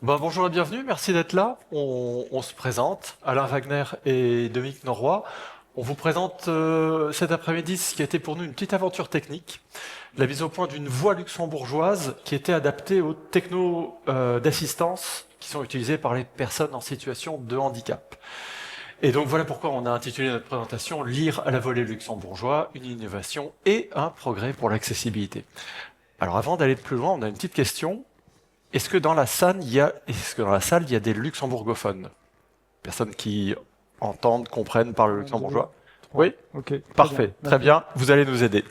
Bonjour et bienvenue, merci d'être là. On se présente, Alain Wagner et Dominique Norroy. On vous présente cet après-midi ce qui a été pour nous une petite aventure technique, la mise au point d'une voie luxembourgeoise qui était adaptée aux technos d'assistance qui sont utilisés par les personnes en situation de handicap. Et donc voilà pourquoi on a intitulé notre présentation «Lire à la volée luxembourgeois, une innovation et un progrès pour l'accessibilité». Alors avant d'aller plus loin, on a une petite question. Est-ce que dans la salle, il y a des luxembourgophones? Personnes qui entendent, comprennent, parlent le Deux, luxembourgeois? trois. Oui? Ok, très bien. Parfait, très Merci. bien, vous allez nous aider.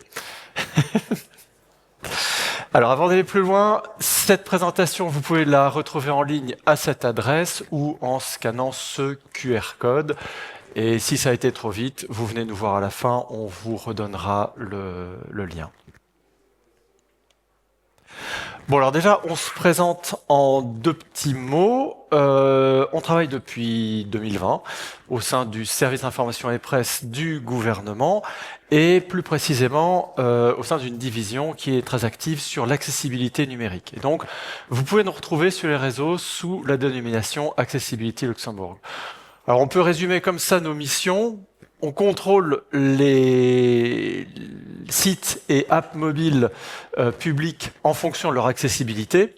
Alors avant d'aller plus loin, cette présentation, vous pouvez la retrouver en ligne à cette adresse ou en scannant ce QR code. Et si ça a été trop vite, vous venez nous voir à la fin, on vous redonnera le lien. Bon, alors déjà, on se présente en deux petits mots. On travaille depuis 2020 au sein du service information et presse du gouvernement et plus précisément au sein d'une division qui est très active sur l'accessibilité numérique. Et donc, vous pouvez nous retrouver sur les réseaux sous la dénomination Accessibility Luxembourg. Alors, on peut résumer comme ça nos missions. On contrôle les sites et apps mobiles publics en fonction de leur accessibilité.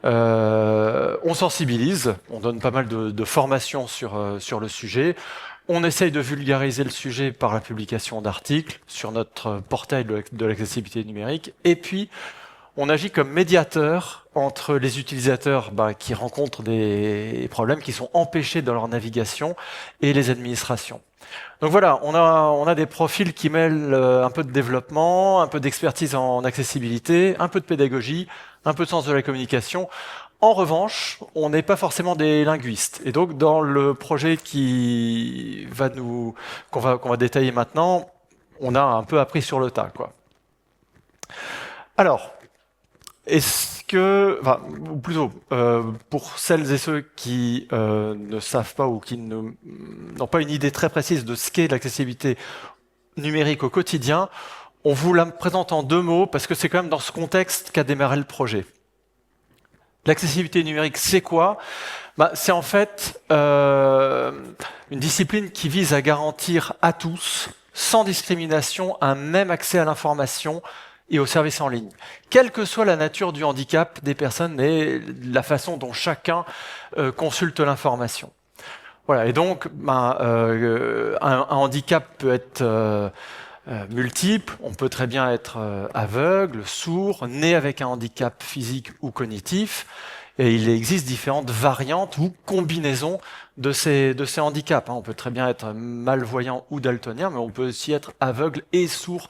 On sensibilise, on donne pas mal de formations sur le sujet. On essaye de vulgariser le sujet par la publication d'articles sur notre portail de l'accessibilité numérique. Et puis, on agit comme médiateur entre les utilisateurs qui rencontrent des problèmes, qui sont empêchés dans leur navigation, et les administrations. Donc voilà, on a des profils qui mêlent un peu de développement, un peu d'expertise en accessibilité, un peu de pédagogie, un peu de sens de la communication. En revanche, on n'est pas forcément des linguistes. Et donc, dans le projet qu'on va détailler maintenant, on a un peu appris sur le tas, quoi. Alors, ou plutôt, pour celles et ceux qui ne savent pas ou qui n'ont pas une idée très précise de ce qu'est l'accessibilité numérique au quotidien, on vous la présente en deux mots parce que c'est quand même dans ce contexte qu'a démarré le projet. L'accessibilité numérique, c'est quoi? C'est en fait une discipline qui vise à garantir à tous, sans discrimination, un même accès à l'information et aux services en ligne, quelle que soit la nature du handicap des personnes et la façon dont chacun consulte l'information. Voilà, et donc un handicap peut être multiple, on peut très bien être aveugle, sourd, né avec un handicap physique ou cognitif, et il existe différentes variantes ou combinaisons de ces handicaps. On peut très bien être malvoyant ou daltonien, mais on peut aussi être aveugle et sourd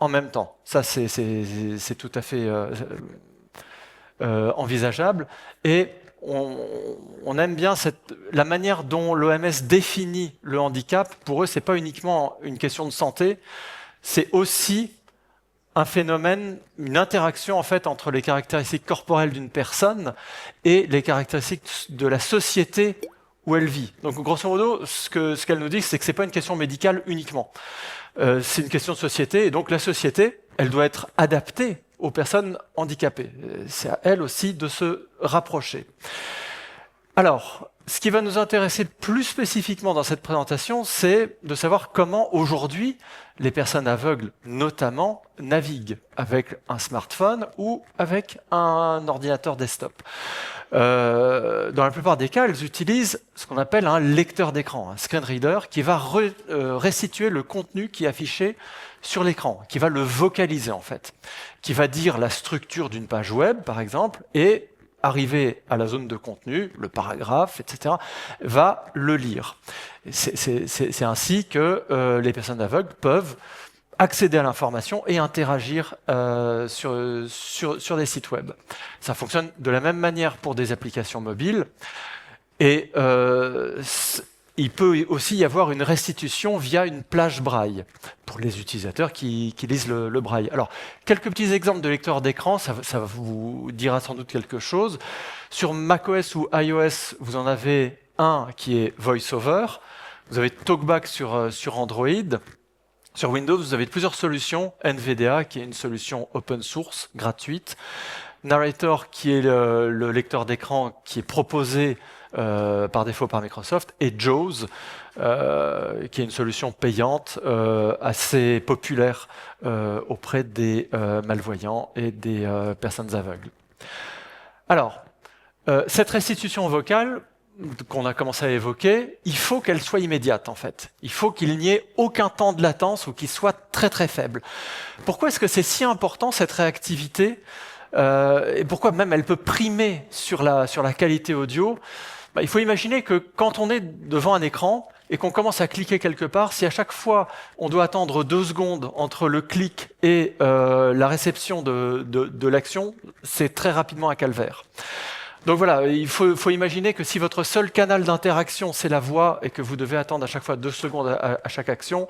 en même temps. Ça, c'est tout à fait envisageable. Et on aime bien la manière dont l'OMS définit le handicap. Pour eux, c'est pas uniquement une question de santé, c'est aussi un phénomène, une interaction en fait entre les caractéristiques corporelles d'une personne et les caractéristiques de la société où elle vit. Donc grosso modo, ce qu'elle nous dit, c'est que c'est pas une question médicale uniquement. C'est une question de société, et donc la société, elle doit être adaptée aux personnes handicapées. C'est à elle aussi de se rapprocher. Alors, ce qui va nous intéresser plus spécifiquement dans cette présentation, c'est de savoir comment aujourd'hui les personnes aveugles, notamment, naviguent avec un smartphone ou avec un ordinateur desktop. Dans la plupart des cas, elles utilisent ce qu'on appelle un lecteur d'écran, un screen reader, qui va restituer le contenu qui est affiché sur l'écran, qui va le vocaliser en fait, qui va dire la structure d'une page web, par exemple, et arrivé à la zone de contenu, le paragraphe, etc., va le lire. C'est ainsi que les personnes aveugles peuvent accéder à l'information et interagir sur des sites web. Ça fonctionne de la même manière pour des applications mobiles. Et il peut aussi y avoir une restitution via une plage braille pour les utilisateurs qui lisent le braille. Alors, quelques petits exemples de lecteurs d'écran, ça vous dira sans doute quelque chose. Sur macOS ou iOS, vous en avez un qui est VoiceOver. Vous avez TalkBack sur Android. Sur Windows, vous avez plusieurs solutions. NVDA, qui est une solution open source, gratuite. Narrator, qui est le lecteur d'écran qui est proposé par défaut par Microsoft, et JAWS, qui est une solution payante assez populaire auprès des malvoyants et des personnes aveugles. Alors, cette restitution vocale qu'on a commencé à évoquer, il faut qu'elle soit immédiate en fait. Il faut qu'il n'y ait aucun temps de latence ou qu'il soit très très faible. Pourquoi est-ce que c'est si important cette réactivité et pourquoi même elle peut primer sur la qualité audio? Il faut imaginer que quand on est devant un écran et qu'on commence à cliquer quelque part, si à chaque fois on doit attendre 2 secondes entre le clic et la réception de l'action, c'est très rapidement un calvaire. Donc voilà, il faut imaginer que si votre seul canal d'interaction c'est la voix et que vous devez attendre à chaque fois 2 secondes à chaque action,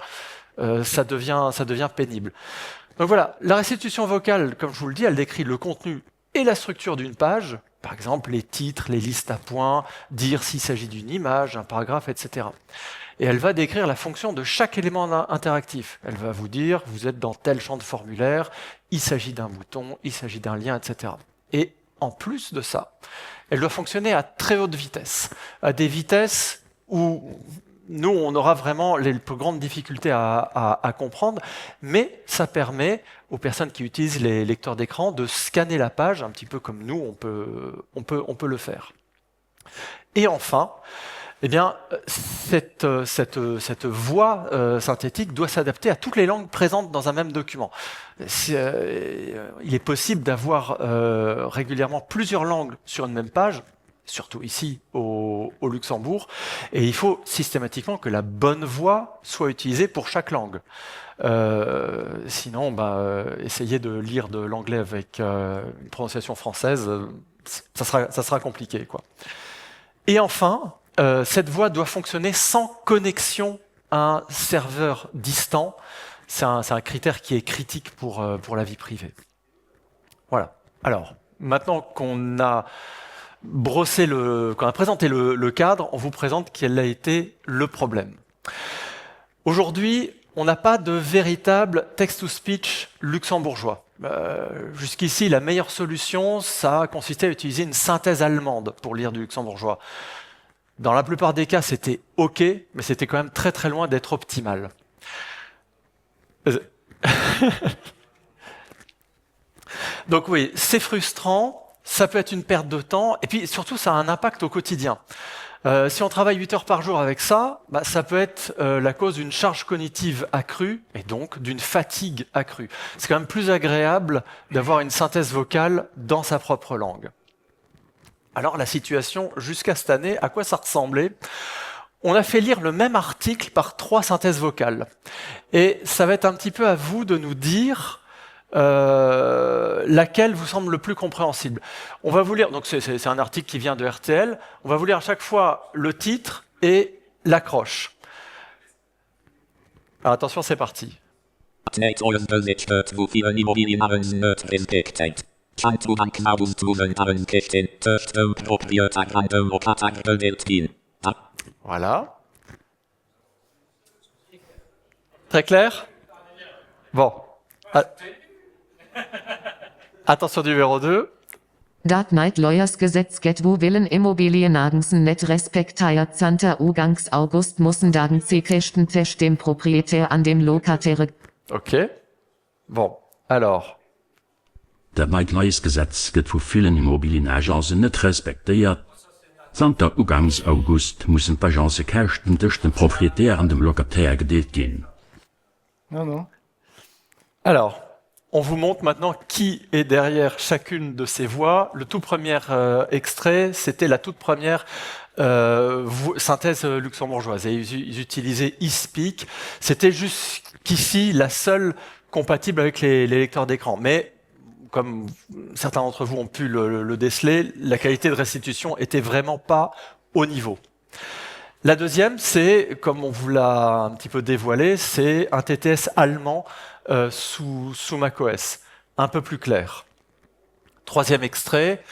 ça devient pénible. Donc voilà, la restitution vocale, comme je vous le dis, elle décrit le contenu et la structure d'une page, par exemple les titres, les listes à points, dire s'il s'agit d'une image, un paragraphe, etc. Et elle va décrire la fonction de chaque élément interactif. Elle va vous dire, vous êtes dans tel champ de formulaire, il s'agit d'un bouton, il s'agit d'un lien, etc. Et en plus de ça, elle doit fonctionner à très haute vitesse, à des vitesses où nous, on aura vraiment les plus grandes difficultés à comprendre, mais ça permet aux personnes qui utilisent les lecteurs d'écran de scanner la page, un petit peu comme nous, on peut le faire. Et enfin, eh bien, cette voix synthétique doit s'adapter à toutes les langues présentes dans un même document. Il est possible d'avoir régulièrement plusieurs langues sur une même page, surtout ici au Luxembourg, et il faut systématiquement que la bonne voix soit utilisée pour chaque langue. Sinon, essayer de lire de l'anglais avec une prononciation française, ça sera compliqué, quoi. Et enfin, cette voix doit fonctionner sans connexion à un serveur distant. C'est un critère qui est critique pour la vie privée. Voilà. Alors, maintenant qu'on a présenté le cadre, on vous présente quel a été le problème. Aujourd'hui, on n'a pas de véritable text-to-speech luxembourgeois. Jusqu'ici, la meilleure solution, ça a consisté à utiliser une synthèse allemande pour lire du luxembourgeois. Dans la plupart des cas, c'était OK, mais c'était quand même très très loin d'être optimal. Donc oui, c'est frustrant, ça peut être une perte de temps, et puis surtout, ça a un impact au quotidien. Si on travaille 8 heures par jour avec ça, ça peut être la cause d'une charge cognitive accrue, et donc d'une fatigue accrue. C'est quand même plus agréable d'avoir une synthèse vocale dans sa propre langue. Alors la situation jusqu'à cette année, à quoi ça ressemblait? On a fait lire le même article par 3 synthèses vocales. Et ça va être un petit peu à vous de nous dire laquelle vous semble le plus compréhensible. On va vous lire, donc c'est un article qui vient de RTL, on va vous lire à chaque fois le titre et l'accroche. Alors attention, c'est parti. Voilà. Très clair? Bon. Attention numéro 2. Dat niet Lawyers-Gesetz get wo willen Immobilienagenten net respektiert Santa Ugangs August mussen dagen zekechten Tesch dem Propriétaire an dem Lokatere. Ok. Bon. Alors. Dat niet Lawyers-Gesetz get wo vielen Immobilienagenzen net respektiert. Santa Ugangs August mussen d'Agence kechten Tesch dem Propriétaire an dem Lokataire gedeelt gehen. Non. Alors. On vous montre maintenant qui est derrière chacune de ces voix. Le tout premier extrait, c'était la toute première synthèse luxembourgeoise. Et ils utilisaient eSpeak. C'était jusqu'ici la seule compatible avec les lecteurs d'écran. Mais comme certains d'entre vous ont pu le déceler, la qualité de restitution était vraiment pas au niveau. La deuxième, c'est, comme on vous l'a un petit peu dévoilé, c'est un TTS allemand sous macOS, un peu plus clair. Troisième extrait,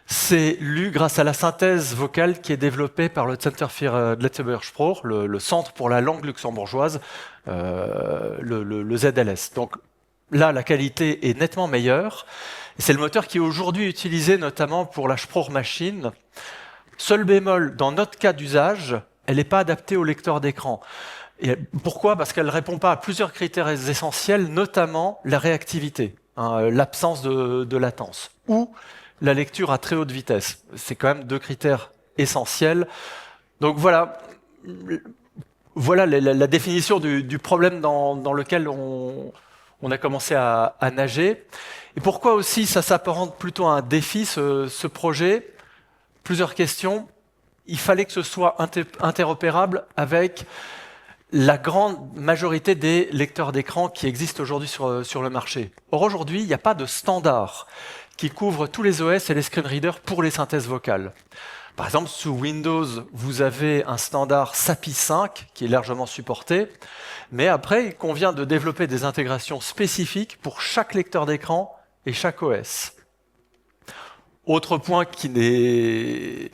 c'est lu grâce à la synthèse vocale qui est développée par le Center für Letzebuersprache, le Centre pour la langue luxembourgeoise, le ZLS. Donc là, la qualité est nettement meilleure. C'est le moteur qui est aujourd'hui utilisé notamment pour la Sprachmaschine. Seul bémol, dans notre cas d'usage, elle n'est pas adaptée au lecteur d'écran. Et pourquoi ? Parce qu'elle ne répond pas à plusieurs critères essentiels, notamment la réactivité, l'absence de latence, ou la lecture à très haute vitesse. C'est quand même 2 critères essentiels. Donc voilà la définition du problème dans lequel on a commencé à nager. Et pourquoi aussi ça s'apparente plutôt à un défi, ce projet ? Plusieurs questions. Il fallait que ce soit interopérable avec la grande majorité des lecteurs d'écran qui existent aujourd'hui sur le marché. Or, aujourd'hui, il n'y a pas de standard qui couvre tous les OS et les screen readers pour les synthèses vocales. Par exemple, sous Windows, vous avez un standard SAPI 5 qui est largement supporté, mais après, il convient de développer des intégrations spécifiques pour chaque lecteur d'écran et chaque OS. Autre point qui n'est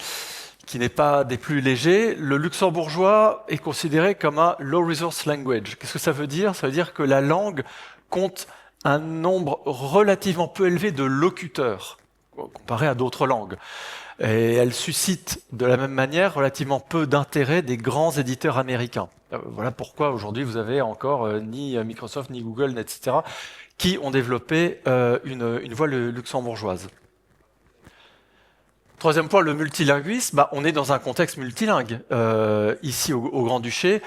pas des plus légers, le luxembourgeois est considéré comme un low resource language. Qu'est-ce que ça veut dire ? Ça veut dire que la langue compte un nombre relativement peu élevé de locuteurs, comparé à d'autres langues. Et elle suscite de la même manière relativement peu d'intérêt des grands éditeurs américains. Voilà pourquoi aujourd'hui vous avez encore ni Microsoft, ni Google, etc., qui ont développé une voix luxembourgeoise. Troisième point, le multilinguisme. On est dans un contexte multilingue, ici au Grand-Duché.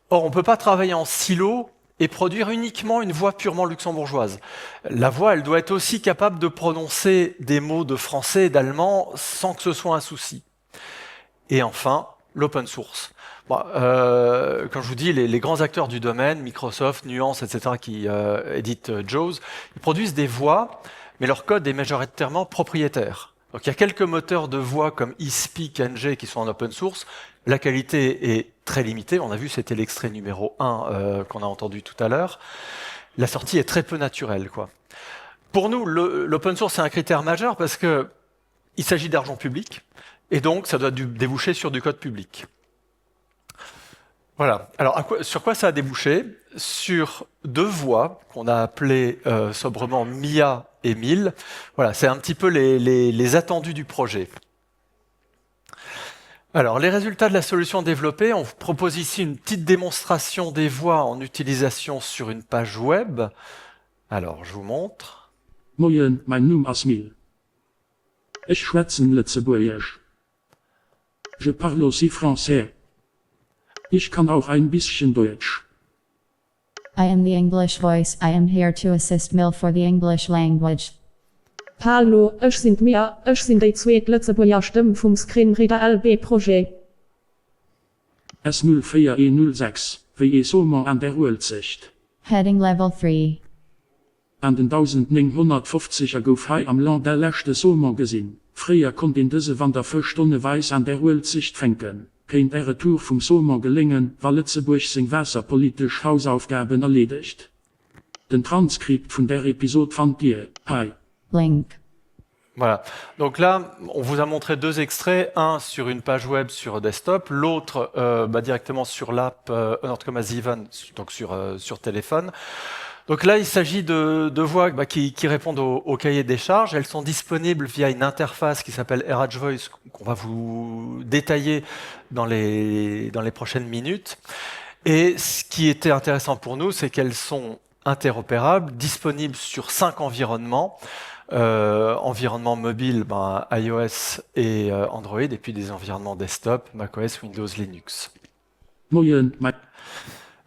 Or, on ne peut pas travailler en silo et produire uniquement une voix purement luxembourgeoise. La voix, elle doit être aussi capable de prononcer des mots de français et d'allemand sans que ce soit un souci. Et enfin, l'open source. Comme je vous dis, les grands acteurs du domaine, Microsoft, Nuance, etc., qui éditent JAWS, ils produisent des voix, mais leur code est majoritairement propriétaire. Donc il y a quelques moteurs de voix comme eSpeak, NG qui sont en open source. La qualité est très limitée. On a vu, c'était l'extrait numéro 1 qu'on a entendu tout à l'heure. La sortie est très peu naturelle, quoi. Pour nous, l'open source, c'est un critère majeur parce qu'il s'agit d'argent public et donc ça doit déboucher sur du code public. Voilà. Alors, sur quoi ça a débouché ? Sur 2 voix qu'on a appelées sobrement Mia et 1000. Voilà, c'est un petit peu les attendus du projet. Alors, les résultats de la solution développée, on vous propose ici une petite démonstration des voix en utilisation sur une page web. Alors, je vous montre. Moin, mein Name ist Mil. Ich schwätzen Lützeburgisch. Je parle aussi français. Ich kann auch ein bisschen Deutsch. I am the English voice. I am here to assist Mill for the English language. Hallo, ich sind die zwei Lützeburger Stimmen vom Screenreader LB-Projekt. S04E06, wie Sommer an der Weltsicht. Heading level 3. An den 1950er gouf hei am Land der lechte Sommer gesinn. Früher konnt in diese Wander 4 Stunden weis an der Weltsicht fänken. Kein Retour vom Sommer gelingen, weil Lützeburg sing wasserpolitisch Hausaufgaben erledigt. Den Transkript von der Episode fand ihr, hi. Link. Voilà. Donc là, on vous a montré 2 extraits, un sur une page web sur desktop, l'autre directement sur l'app Nordkomma7, donc sur téléphone. Donc là, il s'agit de voix qui répondent au cahier des charges. Elles sont disponibles via une interface qui s'appelle RH Voice, qu'on va vous détailler dans les prochaines minutes. Et ce qui était intéressant pour nous, c'est qu'elles sont interopérables, disponibles sur 5 environnements. Environnement mobile, iOS et Android, et puis des environnements desktop, macOS, Windows, Linux. Moin, mein...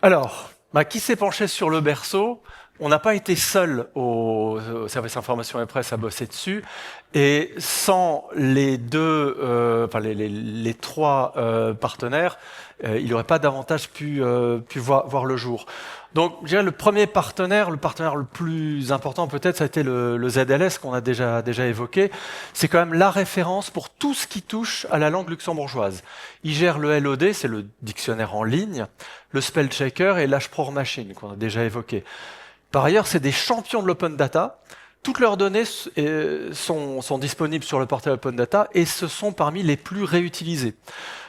Alors, qui s'est penché sur le berceau ? On n'a pas été seul au service information et presse à bosser dessus, et sans les les 3 partenaires, il n'aurait pas davantage pu voir le jour. Donc, je dirais le premier partenaire, le partenaire le plus important peut-être, ça a été le ZLS qu'on a déjà évoqué. C'est quand même la référence pour tout ce qui touche à la langue luxembourgeoise. Il gère le LOD, c'est le dictionnaire en ligne, le spell checker et la Sprachmaschine qu'on a déjà évoqué. Par ailleurs, c'est des champions de l'open data. Toutes leurs données sont disponibles sur le portail Open Data et ce sont parmi les plus réutilisées.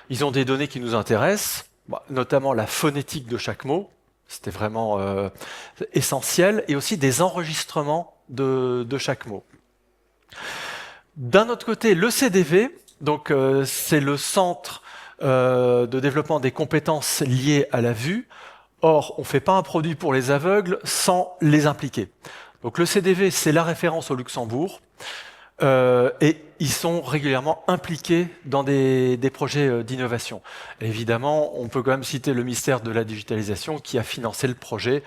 Ils ont des données qui nous intéressent, notamment la phonétique de chaque mot. C'était vraiment essentiel, et aussi des enregistrements de chaque mot. D'un autre côté, le CDV, donc c'est le centre de développement des compétences liées à la vue. Or, on ne fait pas un produit pour les aveugles sans les impliquer. Donc le CDV, c'est la référence au Luxembourg, et ils sont régulièrement impliqués dans des projets d'innovation. Évidemment, on peut quand même citer le ministère de la Digitalisation qui a financé le projet.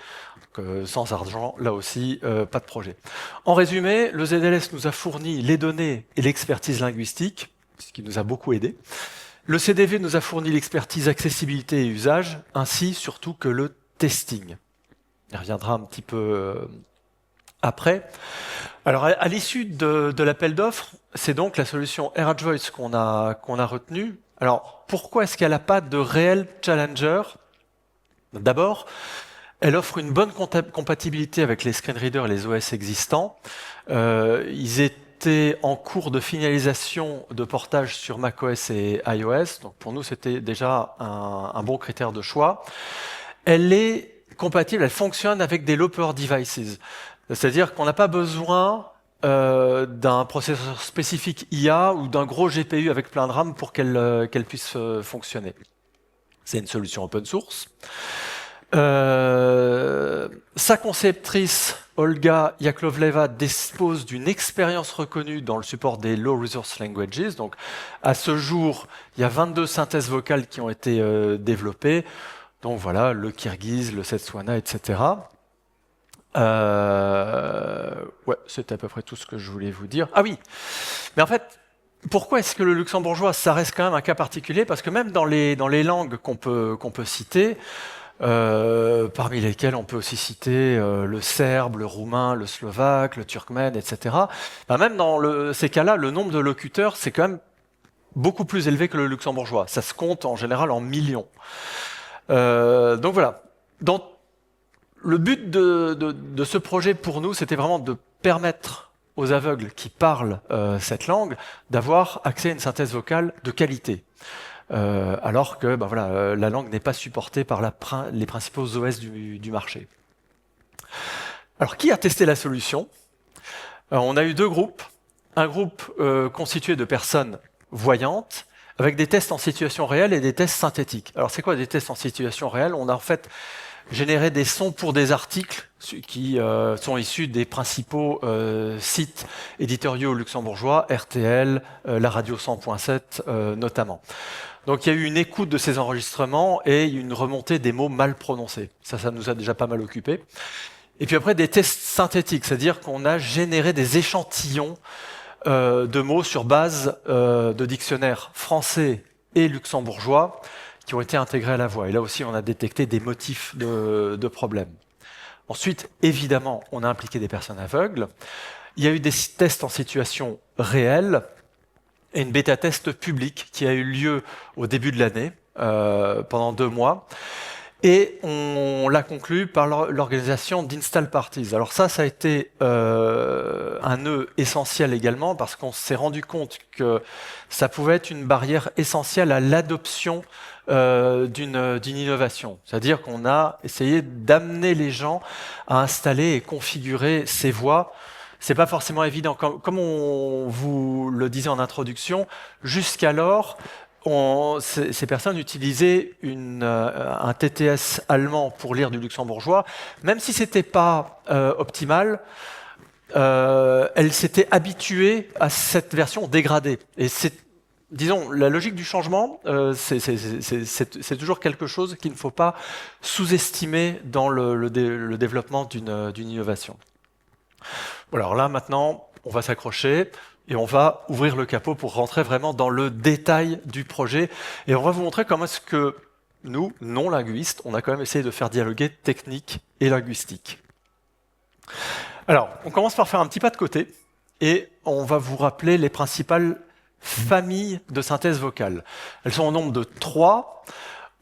Sans argent, là aussi, pas de projet. En résumé, le ZLS nous a fourni les données et l'expertise linguistique, ce qui nous a beaucoup aidé. Le CDV nous a fourni l'expertise accessibilité et usage, ainsi surtout que le testing. On y reviendra un petit peu après. Alors, à l'issue de l'appel d'offres, c'est donc la solution RH Voice qu'on a retenue. Alors, pourquoi est-ce qu'elle n'a pas de réel challenger? D'abord, elle offre une bonne compatibilité avec les screen readers et les OS existants. Ils étaient en cours de finalisation de portage sur macOS et iOS. Donc pour nous, c'était déjà un bon critère de choix. Elle est compatible, elle fonctionne avec des low power devices. C'est-à-dire qu'on n'a pas besoin d'un processeur spécifique IA ou d'un gros GPU avec plein de RAM pour qu'elle puisse fonctionner. C'est une solution open source. Sa conceptrice, Olga Yaklovleva, dispose d'une expérience reconnue dans le support des Low Resource Languages. Donc, à ce jour, il y a 22 synthèses vocales qui ont été développées. Donc voilà, le kirghiz, le Setswana, etc. Ouais, c'était à peu près tout ce que je voulais vous dire. Ah oui, mais en fait, pourquoi est-ce que le luxembourgeois, ça reste quand même un cas particulier? Parce que même dans les langues qu'on peut citer, parmi lesquels on peut aussi citer le serbe, le roumain, le slovaque, le turkmène, etc. Même dans ces cas-là, le nombre de locuteurs, c'est quand même beaucoup plus élevé que le luxembourgeois. Ça se compte en général en millions. Donc voilà. Le but de ce projet pour nous, c'était vraiment de permettre aux aveugles qui parlent cette langue d'avoir accès à une synthèse vocale de qualité. Alors que voilà, la langue n'est pas supportée par les principaux OS du marché. Alors, qui a testé la solution? On a eu deux groupes. Un groupe constitué de personnes voyantes, avec des tests en situation réelle et des tests synthétiques. Alors, c'est quoi des tests en situation réelle? On a en fait généré des sons pour des articles qui sont issus des principaux sites éditoriaux luxembourgeois, RTL, la radio 100.7 notamment. Donc il y a eu une écoute de ces enregistrements et une remontée des mots mal prononcés. Ça nous a déjà pas mal occupé. Et puis après, des tests synthétiques, c'est-à-dire qu'on a généré des échantillons de mots sur base de dictionnaires français et luxembourgeois qui ont été intégrés à la voix. Et là aussi, on a détecté des motifs de problèmes. Ensuite, évidemment, on a impliqué des personnes aveugles. Il y a eu des tests en situation réelle et une bêta-test publique qui a eu lieu au début de l'année, pendant 2 mois. Et on l'a conclu par l'organisation d'Install Parties. Alors ça a été un nœud essentiel également parce qu'on s'est rendu compte que ça pouvait être une barrière essentielle à l'adoption d'une innovation. C'est-à-dire qu'on a essayé d'amener les gens à installer et configurer ces voix. C'est pas forcément évident. Comme on vous le disait en introduction, jusqu'alors, ces personnes utilisaient un TTS allemand pour lire du luxembourgeois, même si c'était pas optimal, elles s'étaient habituées à cette version dégradée. Et disons, la logique du changement, c'est toujours quelque chose qu'il ne faut pas sous-estimer dans le développement d'une innovation. Voilà, alors là, maintenant, on va s'accrocher et on va ouvrir le capot pour rentrer vraiment dans le détail du projet. Et on va vous montrer comment est-ce que nous, non-linguistes, on a quand même essayé de faire dialoguer technique et linguistique. Alors, on commence par faire un petit pas de côté et on va vous rappeler les principales familles de synthèse vocale. Elles sont au nombre de 3.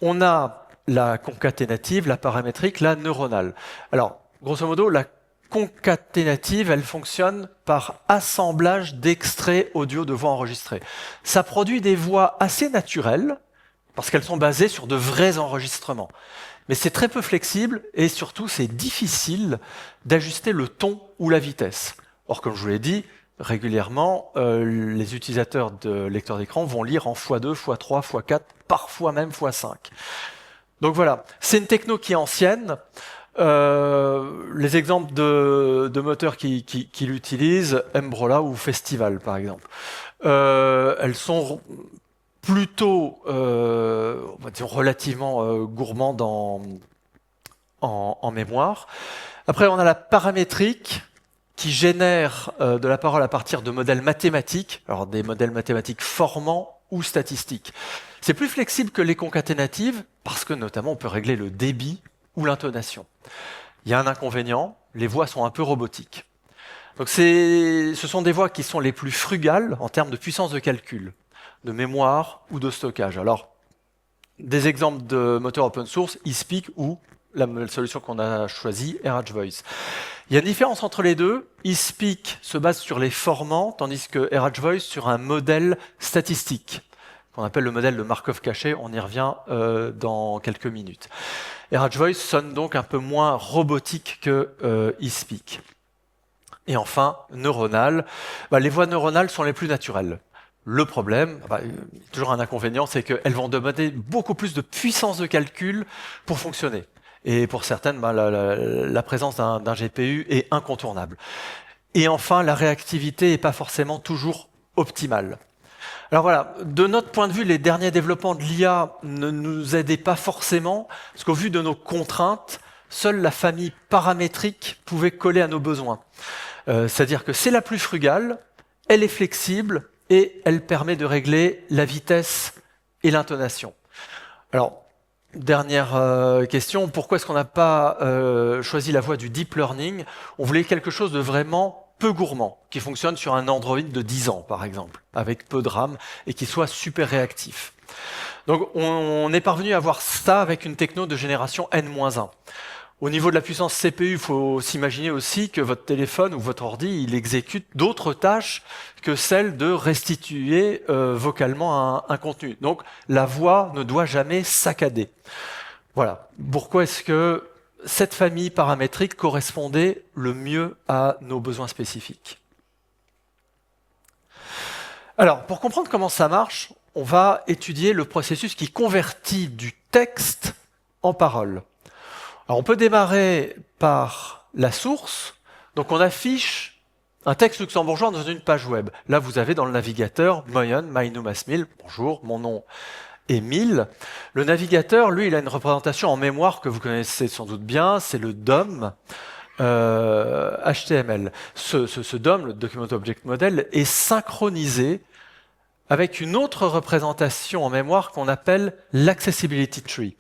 On a la concaténative, la paramétrique, la neuronale. Alors, grosso modo, la concaténative, elle fonctionne par assemblage d'extraits audio de voix enregistrées. Ça produit des voix assez naturelles, parce qu'elles sont basées sur de vrais enregistrements. Mais c'est très peu flexible et surtout c'est difficile d'ajuster le ton ou la vitesse. Or, comme je vous l'ai dit, régulièrement, les utilisateurs de lecteurs d'écran vont lire en x2, x3, x4, parfois même x5. Donc voilà, c'est une techno qui est ancienne. Les exemples de moteurs qui l'utilisent, Mbrola ou Festival par exemple. Elles sont plutôt on va dire relativement gourmandes en mémoire. Après, on a la paramétrique qui génère de la parole à partir de modèles mathématiques, alors des modèles mathématiques formants ou statistiques. C'est plus flexible que les concaténatives parce que notamment on peut régler le débit ou l'intonation. Il y a un inconvénient, les voix sont un peu robotiques. Donc ce sont des voix qui sont les plus frugales en termes de puissance de calcul, de mémoire ou de stockage. Alors, des exemples de moteurs open source, eSpeak ou la solution qu'on a choisie, RH Voice. Il y a une différence entre les deux. eSpeak se base sur les formants, tandis que RH Voice sur un modèle statistique, qu'on appelle le modèle de Markov caché. On y revient dans quelques minutes. RH Voice sonne donc un peu moins robotique que eSpeak. Et enfin, neuronal. Les voix neuronales sont les plus naturelles. Le problème, toujours un inconvénient, c'est qu'elles vont demander beaucoup plus de puissance de calcul pour fonctionner. Et pour certaines, la présence d'un GPU est incontournable. Et enfin, la réactivité n'est pas forcément toujours optimale. Alors voilà, de notre point de vue, les derniers développements de l'IA ne nous aidaient pas forcément, parce qu'au vu de nos contraintes, seule la famille paramétrique pouvait coller à nos besoins. C'est-à-dire que c'est la plus frugale, elle est flexible, et elle permet de régler la vitesse et l'intonation. Alors, dernière question, pourquoi est-ce qu'on n'a pas choisi la voie du deep learning? On voulait quelque chose de vraiment peu gourmand, qui fonctionne sur un Android de 10 ans, par exemple, avec peu de RAM, et qui soit super réactif. Donc, on est parvenu à avoir ça avec une techno de génération N-1. Au niveau de la puissance CPU, il faut s'imaginer aussi que votre téléphone ou votre ordi, il exécute d'autres tâches que celle de restituer vocalement un contenu. Donc, la voix ne doit jamais saccader. Voilà. Pourquoi est-ce que cette famille paramétrique correspondait le mieux à nos besoins spécifiques? Alors, pour comprendre comment ça marche, on va étudier le processus qui convertit du texte en parole. Alors on peut démarrer par la source. Donc on affiche un texte luxembourgeois dans une page web. Là, vous avez dans le navigateur « Moyen, Mainum Asmil ». Bonjour, mon nom est Mil. Le navigateur, lui, il a une représentation en mémoire que vous connaissez sans doute bien, c'est le DOM HTML. Ce DOM, le Document Object Model, est synchronisé avec une autre représentation en mémoire qu'on appelle l'Accessibility Tree.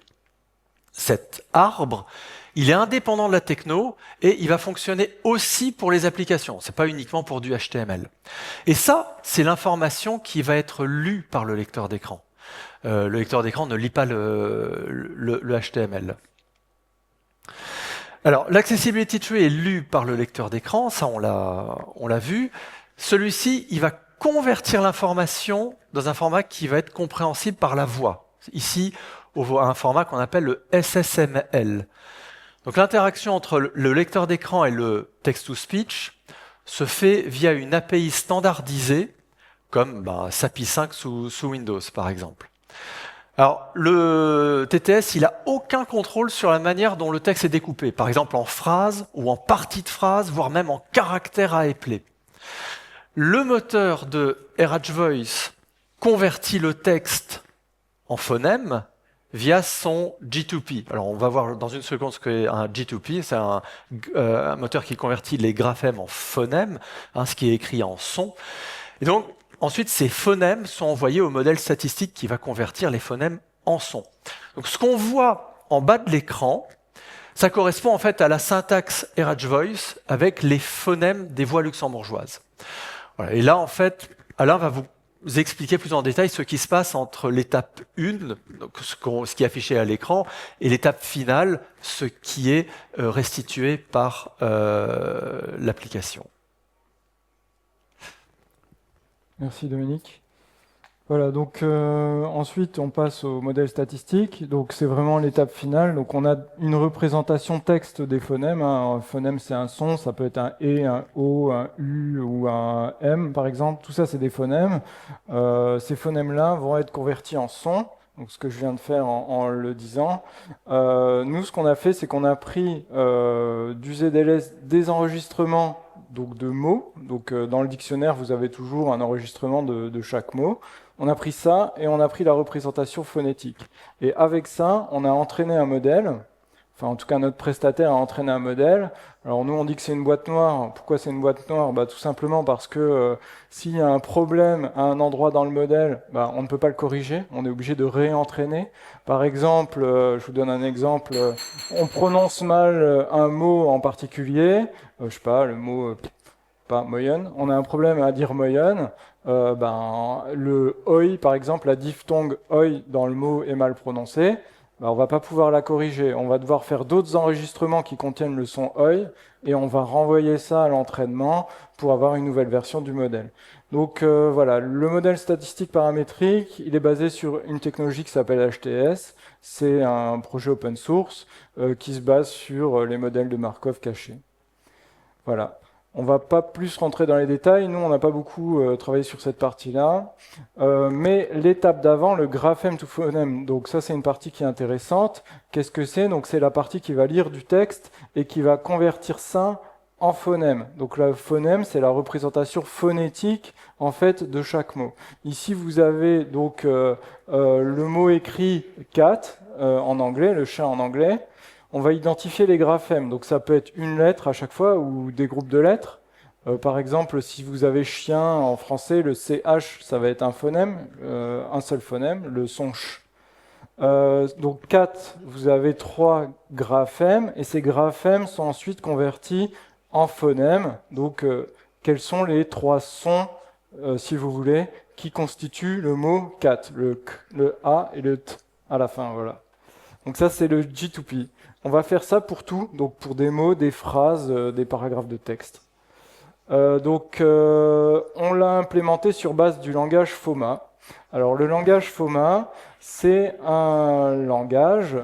Cet arbre, il est indépendant de la techno et il va fonctionner aussi pour les applications. C'est pas uniquement pour du HTML. Et ça, c'est l'information qui va être lue par le lecteur d'écran. Le lecteur d'écran ne lit pas le HTML. Alors, l'Accessibility Tree est lu par le lecteur d'écran, ça on l'a vu. Celui-ci, il va convertir l'information dans un format qui va être compréhensible par la voix. Ici, un format qu'on appelle le SSML. Donc l'interaction entre le lecteur d'écran et le text-to-speech se fait via une API standardisée, comme SAPI 5 sous Windows, par exemple. Alors, le TTS, il n'a aucun contrôle sur la manière dont le texte est découpé, par exemple en phrases ou en parties de phrases, voire même en caractères à épeler. Le moteur de RH Voice convertit le texte en phonème via son G2P. Alors, on va voir dans une seconde ce qu'est un G2P. C'est un moteur qui convertit les graphèmes en phonèmes, ce qui est écrit en son. Et donc, ensuite, ces phonèmes sont envoyés au modèle statistique qui va convertir les phonèmes en son. Donc, ce qu'on voit en bas de l'écran, ça correspond en fait à la syntaxe RH Voice avec les phonèmes des voix luxembourgeoises. Voilà. Et là, en fait, Alain va vous expliquer plus en détail ce qui se passe entre l'étape 1, donc ce qui est affiché à l'écran, et l'étape finale, ce qui est restitué par l'application. Merci Dominique. Voilà, donc ensuite on passe au modèle statistique. Donc c'est vraiment l'étape finale. Donc on a une représentation texte des phonèmes, hein. Un phonème c'est un son, ça peut être un E, un O, un U ou un M par exemple. Tout ça c'est des phonèmes. Ces phonèmes-là vont être convertis en sons. Donc ce que je viens de faire en le disant. Nous ce qu'on a fait c'est qu'on a pris du ZLS des enregistrements donc de mots. Donc dans le dictionnaire vous avez toujours un enregistrement de chaque mot. On a pris ça et on a pris la représentation phonétique. Et avec ça, on a entraîné un modèle. Enfin, en tout cas, notre prestataire a entraîné un modèle. Alors nous, on dit que c'est une boîte noire. Pourquoi c'est une boîte noire? Tout simplement parce que s'il y a un problème à un endroit dans le modèle, on ne peut pas le corriger. On est obligé de réentraîner. Par exemple, je vous donne un exemple. On prononce mal un mot en particulier. Je sais pas, le mot... pas moyenne. On a un problème à dire moyenne. Le oi, par exemple, la diphtongue oi dans le mot est mal prononcée. On va pas pouvoir la corriger. On va devoir faire d'autres enregistrements qui contiennent le son oi et on va renvoyer ça à l'entraînement pour avoir une nouvelle version du modèle. Donc voilà, le modèle statistique paramétrique, il est basé sur une technologie qui s'appelle HTS. C'est un projet open source qui se base sur les modèles de Markov cachés. Voilà. On ne va pas plus rentrer dans les détails, nous on n'a pas beaucoup travaillé sur cette partie-là, mais l'étape d'avant, le graphème to phonème, donc ça c'est une partie qui est intéressante. Qu'est-ce que c'est? Donc c'est la partie qui va lire du texte et qui va convertir ça en phonème. Donc le phonème c'est la représentation phonétique en fait de chaque mot. Ici vous avez donc le mot écrit cat en anglais, le chat en anglais. On va identifier les graphèmes, donc ça peut être une lettre à chaque fois ou des groupes de lettres. Par exemple, si vous avez chien en français, le CH, ça va être un phonème, un seul phonème, le son ch. Donc 4, vous avez 3 graphèmes, et ces graphèmes sont ensuite convertis en phonèmes. Donc quels sont les 3 sons, si vous voulez, qui constituent le mot 4, le K, le A et le T à la fin, voilà. Donc ça c'est le G2P. On va faire ça pour tout, donc pour des mots, des phrases, des paragraphes de texte. On l'a implémenté sur base du langage FOMA. Alors le langage FOMA, c'est un langage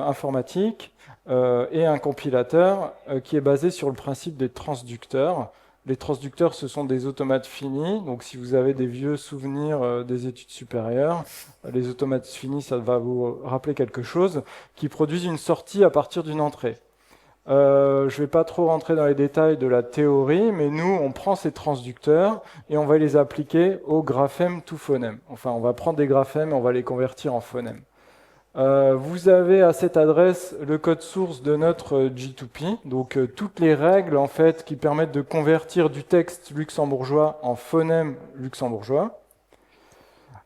informatique et un compilateur qui est basé sur le principe des transducteurs. Les transducteurs, ce sont des automates finis. Donc, si vous avez des vieux souvenirs des études supérieures, les automates finis, ça va vous rappeler quelque chose, qui produisent une sortie à partir d'une entrée. Je ne vais pas trop rentrer dans les détails de la théorie, mais nous, on prend ces transducteurs et on va les appliquer au graphème to phonème. Enfin, on va prendre des graphèmes et on va les convertir en phonèmes. Vous avez à cette adresse le code source de notre G2P, donc toutes les règles en fait qui permettent de convertir du texte luxembourgeois en phonème luxembourgeois.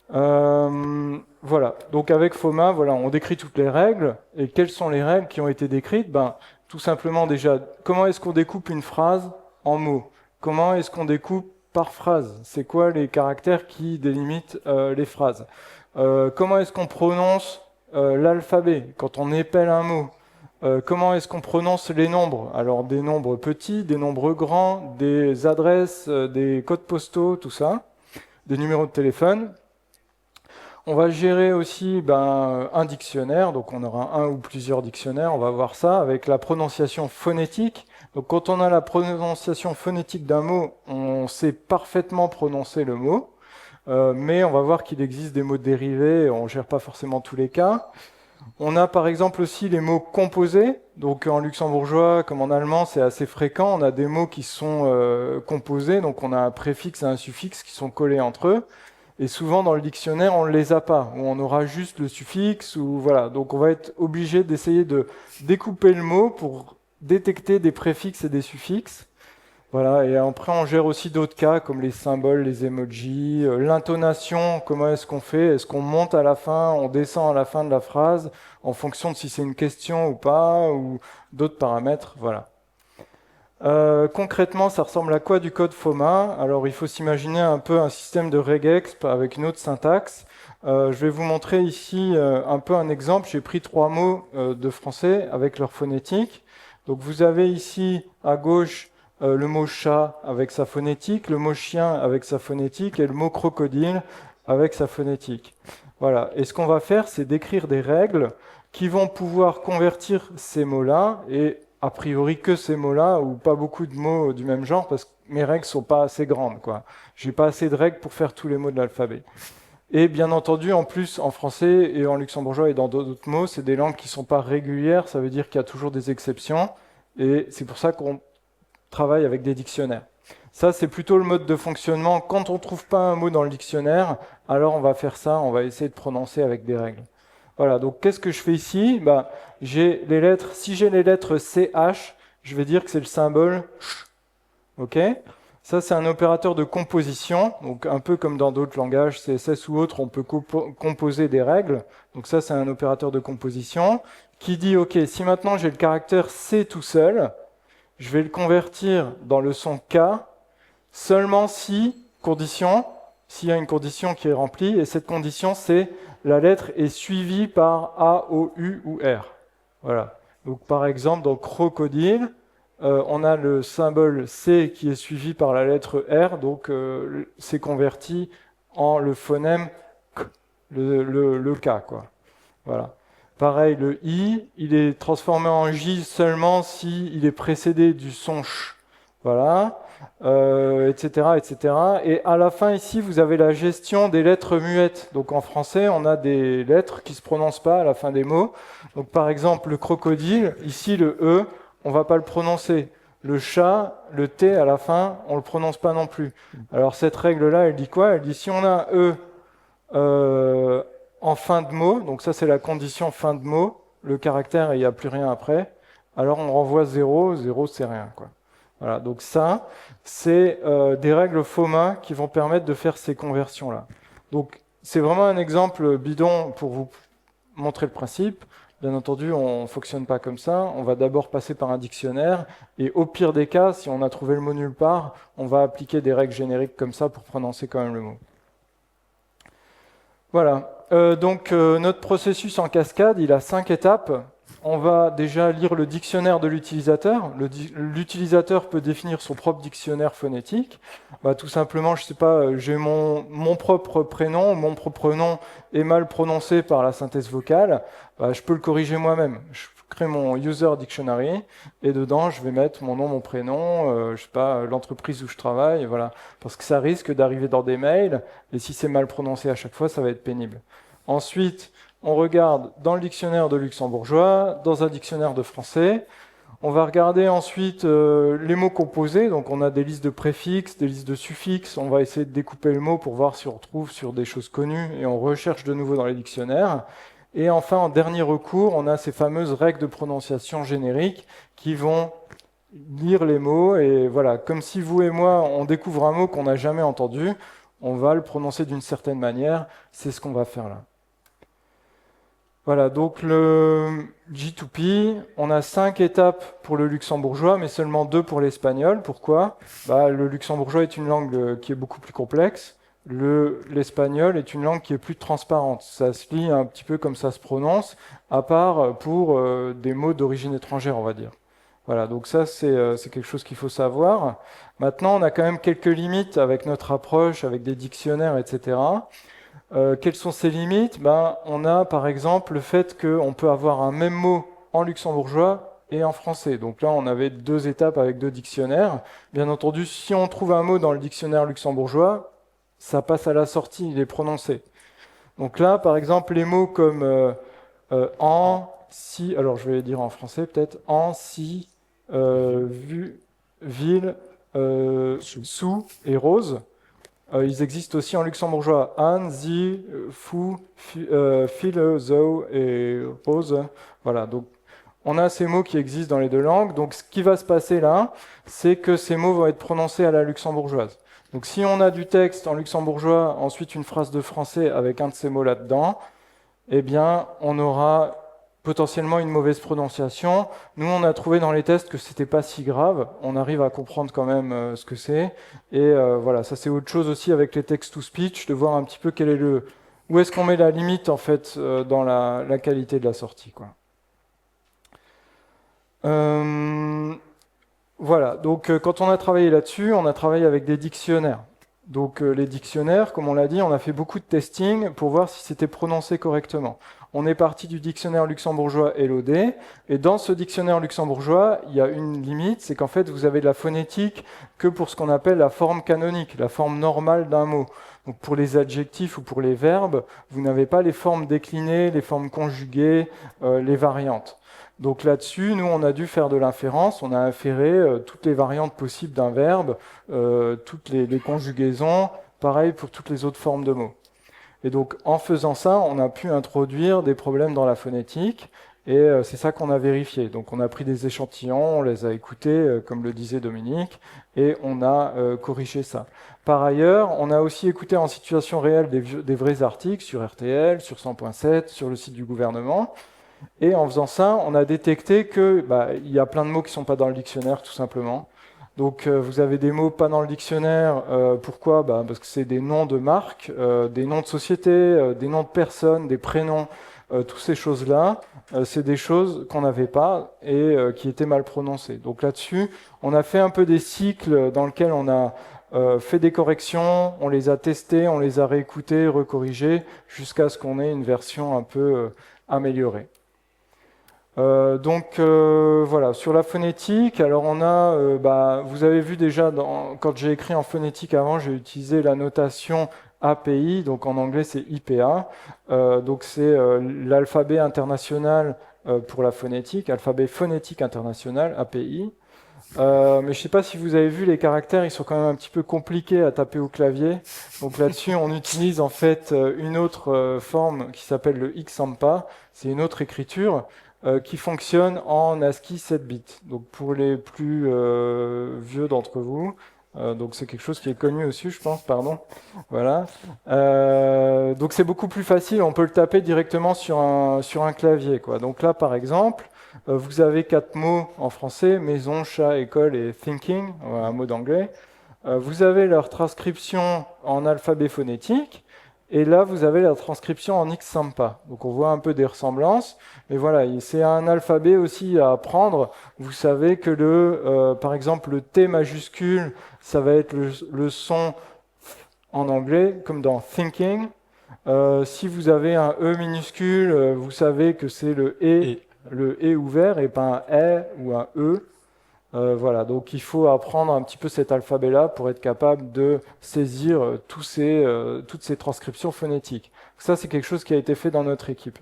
Voilà, donc avec FOMA, voilà, on décrit toutes les règles. Et quelles sont les règles qui ont été décrites? Tout simplement déjà, comment est-ce qu'on découpe une phrase en mots? Comment est-ce qu'on découpe par phrase? C'est quoi les caractères qui délimitent les phrases? Comment est-ce qu'on prononce l'alphabet quand on épelle un mot? Comment est-ce qu'on prononce les nombres? Alors des nombres petits, des nombres grands, des adresses, des codes postaux, tout ça, des numéros de téléphone. On va gérer aussi un dictionnaire, donc on aura un ou plusieurs dictionnaires, on va voir ça, avec la prononciation phonétique. Donc quand on a la prononciation phonétique d'un mot, on sait parfaitement prononcer le mot, mais on va voir qu'il existe des mots dérivés, on ne gère pas forcément tous les cas. On a par exemple aussi les mots composés, donc en luxembourgeois comme en allemand c'est assez fréquent, on a des mots qui sont composés, donc on a un préfixe et un suffixe qui sont collés entre eux. Et souvent dans le dictionnaire, on ne les a pas, ou on aura juste le suffixe, ou voilà. Donc on va être obligé d'essayer de découper le mot pour détecter des préfixes et des suffixes. Voilà, et après on gère aussi d'autres cas, comme les symboles, les emojis, l'intonation, comment est-ce qu'on fait? Est-ce qu'on monte à la fin, on descend à la fin de la phrase, en fonction de si c'est une question ou pas, ou d'autres paramètres, voilà. Concrètement, ça ressemble à quoi du code FOMA? Alors il faut s'imaginer un peu un système de regexp avec une autre syntaxe. Je vais vous montrer ici un peu un exemple. J'ai pris 3 mots de français avec leur phonétique. Donc vous avez ici à gauche le mot chat avec sa phonétique, le mot chien avec sa phonétique et le mot crocodile avec sa phonétique. Voilà. Et ce qu'on va faire, c'est d'écrire des règles qui vont pouvoir convertir ces mots-là, et a priori que ces mots-là, ou pas beaucoup de mots du même genre, parce que mes règles sont pas assez grandes, quoi. J'ai pas assez de règles pour faire tous les mots de l'alphabet. Et bien entendu, en plus, en français et en luxembourgeois et dans d'autres mots, c'est des langues qui sont pas régulières, ça veut dire qu'il y a toujours des exceptions, et c'est pour ça qu'on travaille avec des dictionnaires. Ça, c'est plutôt le mode de fonctionnement. Quand on ne trouve pas un mot dans le dictionnaire, alors on va faire ça, on va essayer de prononcer avec des règles. Voilà, donc qu'est-ce que je fais ici? J'ai les lettres, si j'ai les lettres CH, je vais dire que c'est le symbole ch. Ok? Ça, c'est un opérateur de composition, donc un peu comme dans d'autres langages, CSS ou autres, on peut composer des règles. Donc ça, c'est un opérateur de composition qui dit, ok, si maintenant j'ai le caractère C tout seul, je vais le convertir dans le son K seulement si, condition, s'il y a une condition qui est remplie, et cette condition, c'est la lettre est suivie par A, O, U ou R. Voilà. Donc par exemple, dans crocodile, on a le symbole C qui est suivi par la lettre R, donc c'est converti en le phonème K, le K, quoi. Voilà. Pareil, le I, il est transformé en J seulement si il est précédé du son ch. Voilà, etc., etc. Et à la fin, ici, vous avez la gestion des lettres muettes. Donc en français, on a des lettres qui ne se prononcent pas à la fin des mots. Donc par exemple, le crocodile, ici, le E, on ne va pas le prononcer. Le chat, le T à la fin, on ne le prononce pas non plus. Alors cette règle-là, elle dit quoi? Elle dit si on a un E en fin de mot, donc ça c'est la condition fin de mot, le caractère et il n'y a plus rien après, alors on renvoie 0, 0 c'est rien, quoi. Voilà, donc ça, c'est des règles FOMA qui vont permettre de faire ces conversions-là. Donc c'est vraiment un exemple bidon pour vous montrer le principe. Bien entendu, on ne fonctionne pas comme ça. On va d'abord passer par un dictionnaire. Et au pire des cas, si on a trouvé le mot nulle part, on va appliquer des règles génériques comme ça pour prononcer quand même le mot. Voilà. Donc notre processus en cascade, il a 5 étapes. On va déjà lire le dictionnaire de l'utilisateur. L'utilisateur peut définir son propre dictionnaire phonétique. Tout simplement, je sais pas, j'ai mon propre prénom, mon propre nom est mal prononcé par la synthèse vocale. Je peux le corriger moi-même. Je crée mon user dictionary et dedans, je vais mettre mon nom, mon prénom, je sais pas, l'entreprise où je travaille, voilà, parce que ça risque d'arriver dans des mails. Et si c'est mal prononcé à chaque fois, ça va être pénible. Ensuite, on regarde dans le dictionnaire de luxembourgeois, dans un dictionnaire de français. On va regarder ensuite les mots composés. Donc on a des listes de préfixes, des listes de suffixes. On va essayer de découper le mot pour voir si on retrouve sur des choses connues et on recherche de nouveau dans les dictionnaires. Et enfin, en dernier recours, on a ces fameuses règles de prononciation génériques qui vont lire les mots. Et voilà, comme si vous et moi, on découvre un mot qu'on n'a jamais entendu, on va le prononcer d'une certaine manière. C'est ce qu'on va faire là. Voilà, donc le G2P, on a 5 étapes pour le luxembourgeois, mais seulement 2 pour l'espagnol. Pourquoi? Le luxembourgeois est une langue qui est beaucoup plus complexe. L'espagnol est une langue qui est plus transparente. Ça se lit un petit peu comme ça se prononce, à part pour des mots d'origine étrangère, on va dire. Voilà, donc ça, c'est quelque chose qu'il faut savoir. Maintenant, on a quand même quelques limites avec notre approche, avec des dictionnaires, etc. Quelles sont ces limites? On a par exemple le fait qu'on peut avoir un même mot en luxembourgeois et en français. Donc là, on avait 2 étapes avec 2 dictionnaires. Bien entendu, si on trouve un mot dans le dictionnaire luxembourgeois, ça passe à la sortie, il est prononcé. Donc là, par exemple, les mots comme en, si, alors je vais les dire en français peut-être, en, si, vu, ville, sous et rose. Ils existent aussi en luxembourgeois. An, zi, fou, file, zo et rose. Voilà, donc on a ces mots qui existent dans les 2 langues. Donc ce qui va se passer là, c'est que ces mots vont être prononcés à la luxembourgeoise. Donc si on a du texte en luxembourgeois, ensuite une phrase de français avec un de ces mots là-dedans, eh bien on aura potentiellement une mauvaise prononciation. Nous, on a trouvé dans les tests que c'était pas si grave. On arrive à comprendre quand même ce que c'est. Et voilà, ça c'est autre chose aussi avec les text-to-speech, de voir un petit peu quel est où est-ce qu'on met la limite en fait dans la qualité de la sortie, quoi. Voilà, donc quand on a travaillé là-dessus, on a travaillé avec des dictionnaires. Donc les dictionnaires, comme on l'a dit, on a fait beaucoup de testing pour voir si c'était prononcé correctement. On est parti du dictionnaire luxembourgeois LOD, et dans ce dictionnaire luxembourgeois, il y a une limite, c'est qu'en fait, vous avez de la phonétique que pour ce qu'on appelle la forme canonique, la forme normale d'un mot. Donc pour les adjectifs ou pour les verbes, vous n'avez pas les formes déclinées, les formes conjuguées, les variantes. Donc là-dessus, nous, on a dû faire de l'inférence, on a inféré toutes les variantes possibles d'un verbe, toutes les conjugaisons, pareil pour toutes les autres formes de mots. Et donc, en faisant ça, on a pu introduire des problèmes dans la phonétique, et c'est ça qu'on a vérifié. Donc, on a pris des échantillons, on les a écoutés, comme le disait Dominique, et on a corrigé ça. Par ailleurs, on a aussi écouté en situation réelle des vrais articles sur RTL, sur 100.7, sur le site du gouvernement. Et en faisant ça, on a détecté qu'il y a plein de mots qui ne sont pas dans le dictionnaire, tout simplement. Donc vous avez des mots pas dans le dictionnaire. Pourquoi ? Parce que c'est des noms de marques, des noms de sociétés, des noms de personnes, des prénoms. Toutes ces choses-là, c'est des choses qu'on n'avait pas et qui étaient mal prononcées. Donc là-dessus, on a fait un peu des cycles dans lesquels on a fait des corrections, on les a testés, on les a réécoutés, recorrigés, jusqu'à ce qu'on ait une version un peu améliorée. Voilà, sur la phonétique, alors on a, vous avez vu déjà, quand j'ai écrit en phonétique avant, j'ai utilisé la notation API, donc en anglais c'est IPA, donc c'est l'alphabet international pour la phonétique, alphabet phonétique international, API. Mais je ne sais pas si vous avez vu, les caractères, ils sont quand même un petit peu compliqués à taper au clavier. Donc là-dessus, on utilise en fait une autre forme qui s'appelle le Xampa, c'est une autre écriture, qui fonctionne en ASCII 7 bits. Donc pour les plus vieux d'entre vous, donc c'est quelque chose qui est connu aussi, je pense, pardon. Voilà. Donc c'est beaucoup plus facile, on peut le taper directement sur un clavier, quoi. Donc là, par exemple, vous avez 4 mots en français, maison, chat, école et thinking, un mot d'anglais. Vous avez leur transcription en alphabet phonétique. Et là, vous avez la transcription en Xampa. Donc on voit un peu des ressemblances. Mais voilà, c'est un alphabet aussi à apprendre. Vous savez que par exemple, le T majuscule, ça va être le son en anglais, comme dans thinking. Si vous avez un E minuscule, vous savez que c'est le E ouvert et pas un E ou un E. Voilà, donc il faut apprendre un petit peu cet alphabet-là pour être capable de saisir toutes ces transcriptions phonétiques. Ça, c'est quelque chose qui a été fait dans notre équipe.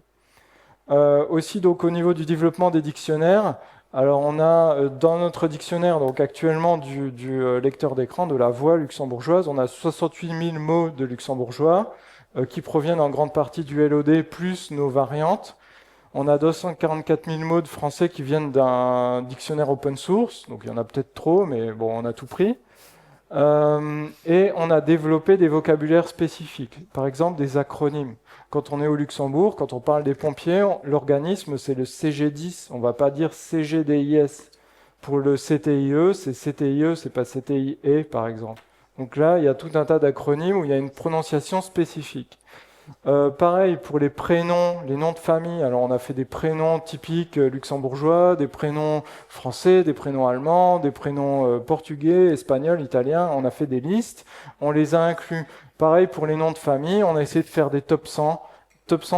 Aussi, donc, au niveau du développement des dictionnaires, alors on a dans notre dictionnaire, donc actuellement du lecteur d'écran de la voix luxembourgeoise, on a 68 000 mots de luxembourgeois qui proviennent en grande partie du LOD plus nos variantes. On a 244 000 mots de français qui viennent d'un dictionnaire open source, donc il y en a peut-être trop, mais bon, on a tout pris. Et on a développé des vocabulaires spécifiques, par exemple des acronymes. Quand on est au Luxembourg, quand on parle des pompiers, l'organisme c'est le CG10, on ne va pas dire CGDIS. Pour le CTIE, c'est CTIE, c'est pas CTIE par exemple. Donc là, il y a tout un tas d'acronymes où il y a une prononciation spécifique. Pareil pour les prénoms, les noms de famille. Alors on a fait des prénoms typiques luxembourgeois, des prénoms français, des prénoms allemands, des prénoms portugais, espagnols, italiens. On a fait des listes, on les a inclus. Pareil pour les noms de famille, on a essayé de faire des top 100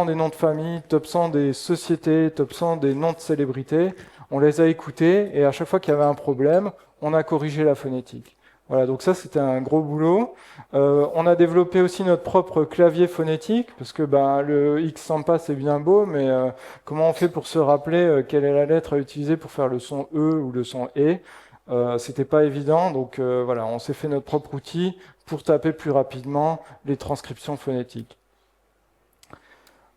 des noms de famille, top 100 des sociétés, top 100 des noms de célébrités. On les a écoutés et à chaque fois qu'il y avait un problème, on a corrigé la phonétique. Voilà, donc ça c'était un gros boulot. On a développé aussi notre propre clavier phonétique, parce que le Xampa c'est bien beau, mais comment on fait pour se rappeler quelle est la lettre à utiliser pour faire le son E ou le son E c'était pas évident, donc voilà, on s'est fait notre propre outil pour taper plus rapidement les transcriptions phonétiques.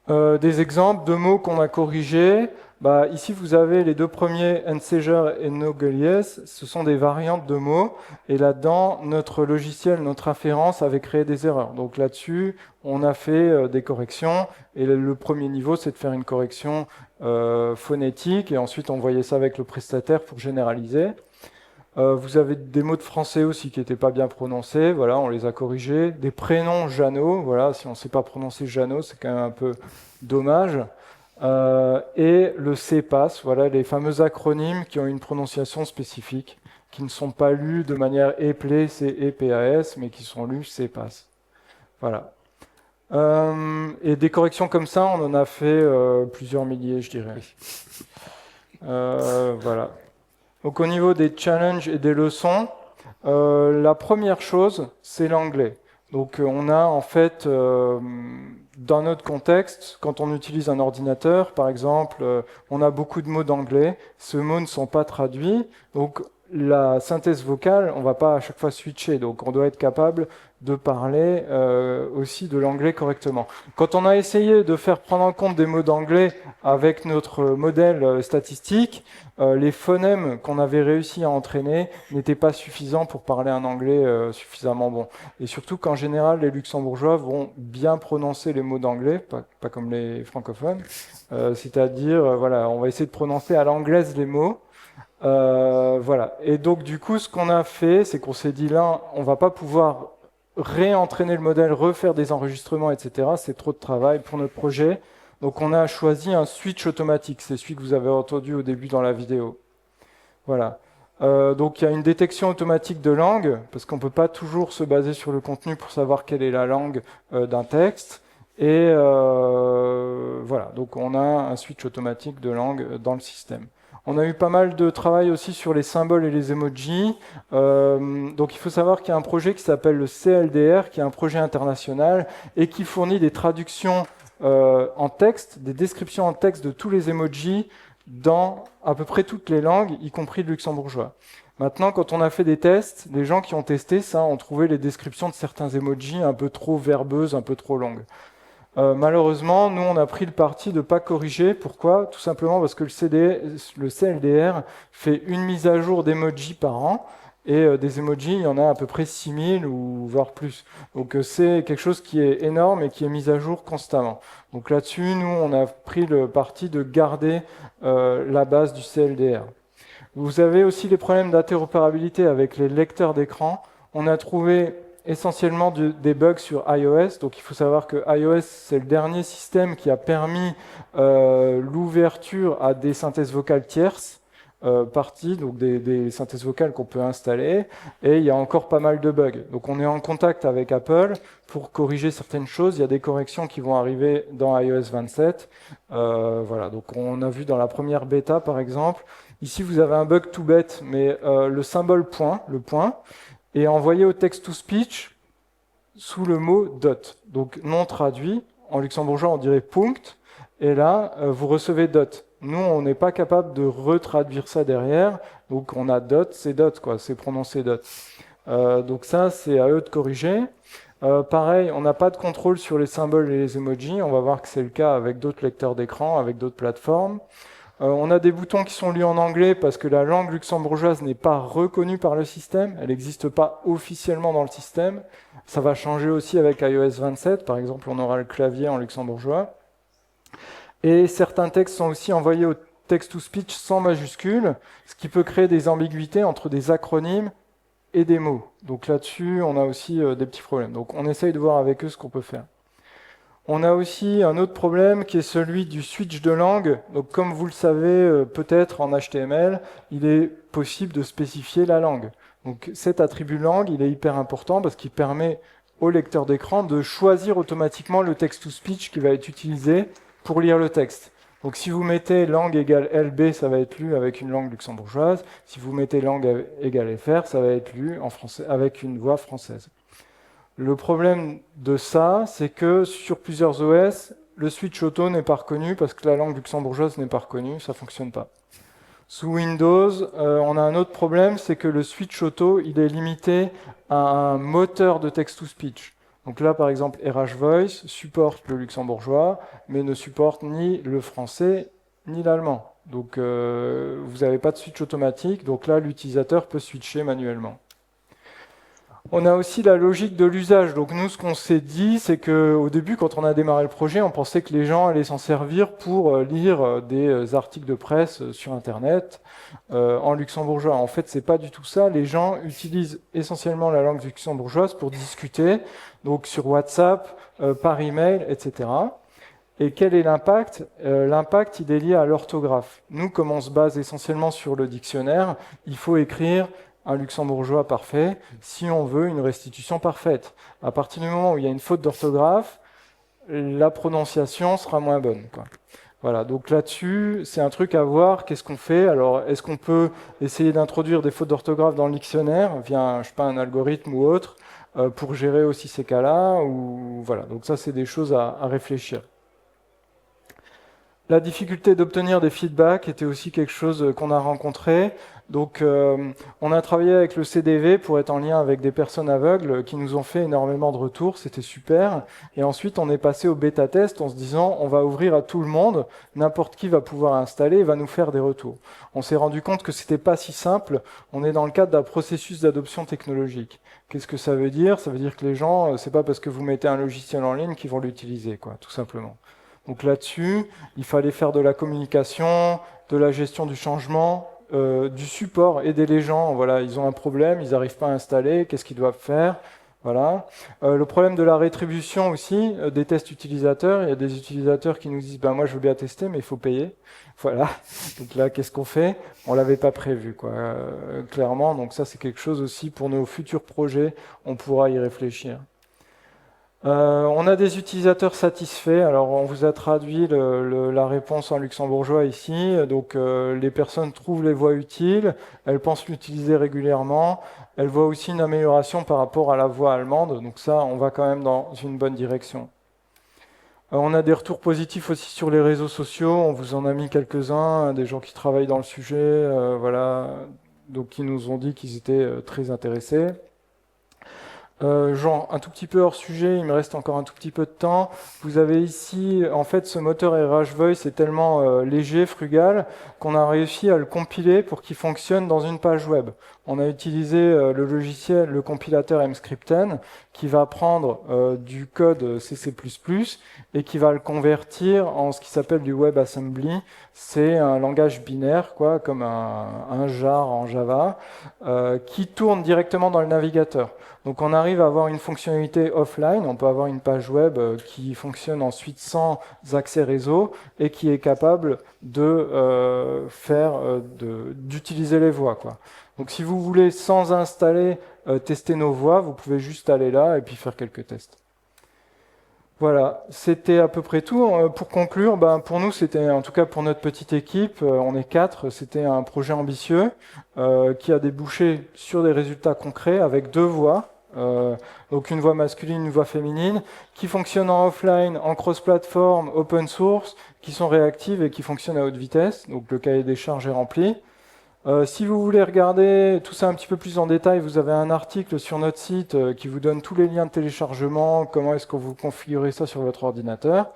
Des exemples de mots qu'on a corrigés. Ici, vous avez les deux premiers, Enseger et Nogelies, ce sont des variantes de mots, et là-dedans, notre logiciel, notre inférence avait créé des erreurs. Donc là-dessus, on a fait des corrections, et le premier niveau, c'est de faire une correction phonétique, et ensuite on voyait ça avec le prestataire pour généraliser. Vous avez des mots de français aussi qui n'étaient pas bien prononcés, voilà, on les a corrigés. Des prénoms Jeannot, voilà, si on ne sait pas prononcer Jeannot, c'est quand même un peu dommage. Et le CPAS, voilà, les fameux acronymes qui ont une prononciation spécifique. qui ne sont pas lus de manière EPLE, CEPAS, mais qui sont lus CEPAS. Voilà. Et des corrections comme ça, on en a fait plusieurs milliers, je dirais. Voilà. Donc au niveau des challenges et des leçons, la première chose, c'est l'anglais. Donc on a en fait, dans notre contexte, quand on utilise un ordinateur, par exemple, on a beaucoup de mots d'anglais. Ces mots ne sont pas traduits. Donc la synthèse vocale, on ne va pas à chaque fois switcher. Donc on doit être capable de parler aussi de l'anglais correctement. Quand on a essayé de faire prendre en compte des mots d'anglais avec notre modèle statistique, les phonèmes qu'on avait réussi à entraîner n'étaient pas suffisants pour parler un anglais suffisamment bon. Et surtout qu'en général, les luxembourgeois vont bien prononcer les mots d'anglais, pas comme les francophones. C'est-à-dire, voilà, on va essayer de prononcer à l'anglaise les mots. Voilà. Et donc, du coup, ce qu'on a fait, c'est qu'on s'est dit là, on va pas pouvoir réentraîner le modèle, refaire des enregistrements, etc. C'est trop de travail pour notre projet. Donc on a choisi un switch automatique. C'est celui que vous avez entendu au début dans la vidéo. Voilà. Donc il y a une détection automatique de langue, parce qu'on ne peut pas toujours se baser sur le contenu pour savoir quelle est la langue d'un texte. Et voilà. Donc on a un switch automatique de langue dans le système. On a eu pas mal de travail aussi sur les symboles et les emojis. Donc il faut savoir qu'il y a un projet qui s'appelle le CLDR, qui est un projet international et qui fournit des traductions en texte, des descriptions en texte de tous les emojis dans à peu près toutes les langues, y compris le luxembourgeois. Maintenant, quand on a fait des tests, les gens qui ont testé ça ont trouvé les descriptions de certains emojis un peu trop verbeuses, un peu trop longues. Malheureusement, nous, on a pris le parti de ne pas corriger. Pourquoi? Tout simplement parce que le CLDR fait une mise à jour d'emojis par an. Et des emojis, il y en a à peu près 6000 ou voire plus. Donc c'est quelque chose qui est énorme et qui est mis à jour constamment. Donc là-dessus, nous, on a pris le parti de garder la base du CLDR. Vous avez aussi les problèmes d'interopérabilité avec les lecteurs d'écran. On a trouvé essentiellement des bugs sur iOS. Donc il faut savoir que iOS, c'est le dernier système qui a permis l'ouverture à des synthèses vocales tierces parties, donc des synthèses vocales qu'on peut installer. Et il y a encore pas mal de bugs. Donc on est en contact avec Apple pour corriger certaines choses. Il y a des corrections qui vont arriver dans iOS 27. Voilà. Donc on a vu dans la première bêta, par exemple. Ici, vous avez un bug tout bête, mais le symbole point, le point, est envoyé au text-to-speech sous le mot dot. Donc non traduit. En luxembourgeois, on dirait punkt. Et là, vous recevez dot. Nous, on n'est pas capable de retraduire ça derrière. Donc on a dot, c'est dot, quoi. C'est prononcé dot. Donc ça, c'est à eux de corriger. Pareil, on n'a pas de contrôle sur les symboles et les emojis. On va voir que c'est le cas avec d'autres lecteurs d'écran, avec d'autres plateformes. On a des boutons qui sont lus en anglais parce que la langue luxembourgeoise n'est pas reconnue par le système. Elle n'existe pas officiellement dans le système. Ça va changer aussi avec iOS 27. Par exemple, on aura le clavier en luxembourgeois. Et certains textes sont aussi envoyés au text-to-speech sans majuscules, ce qui peut créer des ambiguïtés entre des acronymes et des mots. Donc là-dessus, on a aussi des petits problèmes. Donc on essaye de voir avec eux ce qu'on peut faire. On a aussi un autre problème qui est celui du switch de langue. Donc comme vous le savez peut-être en HTML, il est possible de spécifier la langue. Donc cet attribut langue, il est hyper important parce qu'il permet au lecteur d'écran de choisir automatiquement le text-to-speech qui va être utilisé pour lire le texte. Donc si vous mettez langue égale LB, ça va être lu avec une langue luxembourgeoise. Si vous mettez langue égale FR, ça va être lu en français avec une voix française. Le problème de ça, c'est que sur plusieurs OS, le switch auto n'est pas reconnu parce que la langue luxembourgeoise n'est pas reconnue, ça ne fonctionne pas. Sous Windows, on a un autre problème, c'est que le switch auto, il est limité à un moteur de text-to-speech. Donc là, par exemple, RH Voice supporte le luxembourgeois, mais ne supporte ni le français ni l'allemand. Donc vous n'avez pas de switch automatique, donc là, l'utilisateur peut switcher manuellement. On a aussi la logique de l'usage. Donc nous, ce qu'on s'est dit, c'est qu'au début, quand on a démarré le projet, on pensait que les gens allaient s'en servir pour lire des articles de presse sur Internet en luxembourgeois. En fait, c'est pas du tout ça. Les gens utilisent essentiellement la langue luxembourgeoise pour discuter, donc sur WhatsApp, par email, etc. Et quel est l'impact? L'impact, il est lié à l'orthographe. Nous, comme on se base essentiellement sur le dictionnaire, il faut écrire un luxembourgeois parfait si on veut une restitution parfaite. À partir du moment où il y a une faute d'orthographe, la prononciation sera moins bonne, quoi. Voilà, donc là-dessus, c'est un truc à voir. Qu'est-ce qu'on fait? Alors, est-ce qu'on peut essayer d'introduire des fautes d'orthographe dans le dictionnaire via, je sais pas, un algorithme ou autre pour gérer aussi ces cas-là ou voilà. Donc ça, c'est des choses à réfléchir. La difficulté d'obtenir des feedbacks était aussi quelque chose qu'on a rencontré. Donc, on a travaillé avec le CDV pour être en lien avec des personnes aveugles qui nous ont fait énormément de retours. C'était super. Et ensuite, on est passé au bêta-test en se disant, on va ouvrir à tout le monde. N'importe qui va pouvoir installer et va nous faire des retours. On s'est rendu compte que c'était pas si simple. On est dans le cadre d'un processus d'adoption technologique. Qu'est-ce que ça veut dire? Ça veut dire que les gens, c'est pas parce que vous mettez un logiciel en ligne qu'ils vont l'utiliser, quoi, tout simplement. Donc là-dessus, il fallait faire de la communication, de la gestion du changement, du support, aider les gens. Voilà, ils ont un problème, ils n'arrivent pas à installer, qu'est-ce qu'ils doivent faire? Voilà. Le problème de la rétribution aussi, des tests utilisateurs. Il y a des utilisateurs qui nous disent ben, moi je veux bien tester, mais il faut payer. Voilà. Donc là, qu'est-ce qu'on fait? On l'avait pas prévu, quoi, clairement. Donc ça, c'est quelque chose aussi pour nos futurs projets, on pourra y réfléchir. On a des utilisateurs satisfaits. Alors, on vous a traduit la réponse en luxembourgeois ici. Donc, les personnes trouvent les voix utiles, elles pensent l'utiliser régulièrement. Elles voient aussi une amélioration par rapport à la voix allemande. Donc ça, on va quand même dans une bonne direction. On a des retours positifs aussi sur les réseaux sociaux. On vous en a mis quelques-uns, des gens qui travaillent dans le sujet, voilà, donc qui nous ont dit qu'ils étaient très intéressés. Jean, un tout petit peu hors sujet, il me reste encore un tout petit peu de temps. Vous avez ici, en fait, ce moteur RH Voice est tellement léger, frugal, qu'on a réussi à le compiler pour qu'il fonctionne dans une page web. On a utilisé le logiciel, le compilateur Mscripten, qui va prendre du code CC++ et qui va le convertir en ce qui s'appelle du WebAssembly. C'est un langage binaire, quoi, comme un jar en Java, qui tourne directement dans le navigateur. Donc on arrive à avoir une fonctionnalité offline, on peut avoir une page web qui fonctionne ensuite sans accès réseau et qui est capable de d'utiliser les voix, quoi. Donc si vous voulez sans installer tester nos voix, vous pouvez juste aller là et puis faire quelques tests. Voilà, c'était à peu près tout. Pour conclure, pour nous, c'était, en tout cas pour notre petite équipe, on est 4, c'était un projet ambitieux qui a débouché sur des résultats concrets avec 2 voix. Donc une voix masculine, une voix féminine, qui fonctionnent en offline, en cross-platform, open source, qui sont réactives et qui fonctionnent à haute vitesse. Donc le cahier des charges est rempli. Si vous voulez regarder tout ça un petit peu plus en détail, vous avez un article sur notre site qui vous donne tous les liens de téléchargement, comment est-ce que vous configurez ça sur votre ordinateur.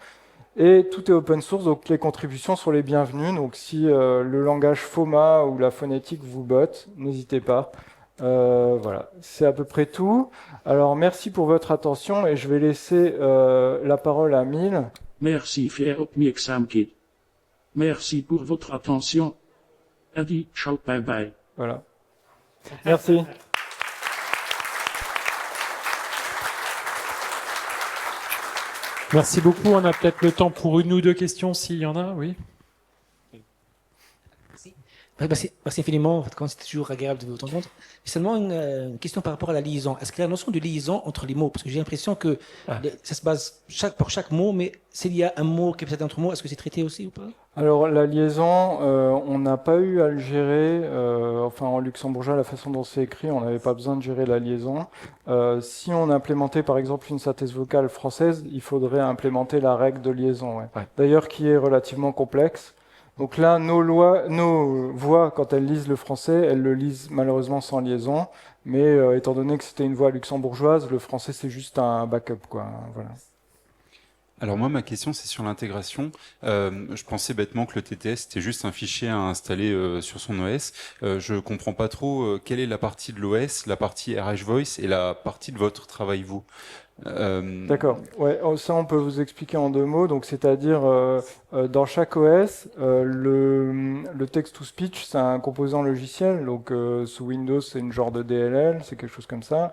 Et tout est open source, donc les contributions sont les bienvenues. Donc si le langage FOMA ou la phonétique vous botte, n'hésitez pas. Voilà, c'est à peu près tout. Alors merci pour votre attention et je vais laisser la parole à Mille. Merci für Aufmerksamkeit. Merci pour votre attention. Adi, ciao, bye bye. Voilà. Merci. Merci beaucoup. On a peut-être le temps pour 1 ou 2 questions s'il y en a, oui. Merci infiniment, en fait, c'est toujours agréable de vous entendre. Seulement une question par rapport à la liaison. Est-ce qu'il y a la notion de liaison entre les mots? Parce que j'ai l'impression que ça se base pour chaque mot, mais s'il y a un mot qui est peut-être entre mots, est-ce que c'est traité aussi ou pas? Alors la liaison, on n'a pas eu à le gérer, enfin en luxembourgeois, la façon dont c'est écrit, on n'avait pas besoin de gérer la liaison. Si on implémentait par exemple une synthèse vocale française, il faudrait implémenter la règle de liaison, ouais. D'ailleurs qui est relativement complexe. Donc là, nos voix, quand elles lisent le français, elles le lisent malheureusement sans liaison, mais étant donné que c'était une voix luxembourgeoise, le français c'est juste un backup, quoi. Voilà. Alors moi, ma question, c'est sur l'intégration. Je pensais bêtement que le TTS, c'était juste un fichier à installer sur son OS. Je comprends pas trop quelle est la partie de l'OS, la partie RH Voice et la partie de votre travail, vous. D'accord. Ouais, ça on peut vous expliquer en 2 mots. Donc, c'est-à-dire dans chaque OS, le text-to-speech, c'est un composant logiciel. Donc, sous Windows, c'est une genre de DLL, c'est quelque chose comme ça,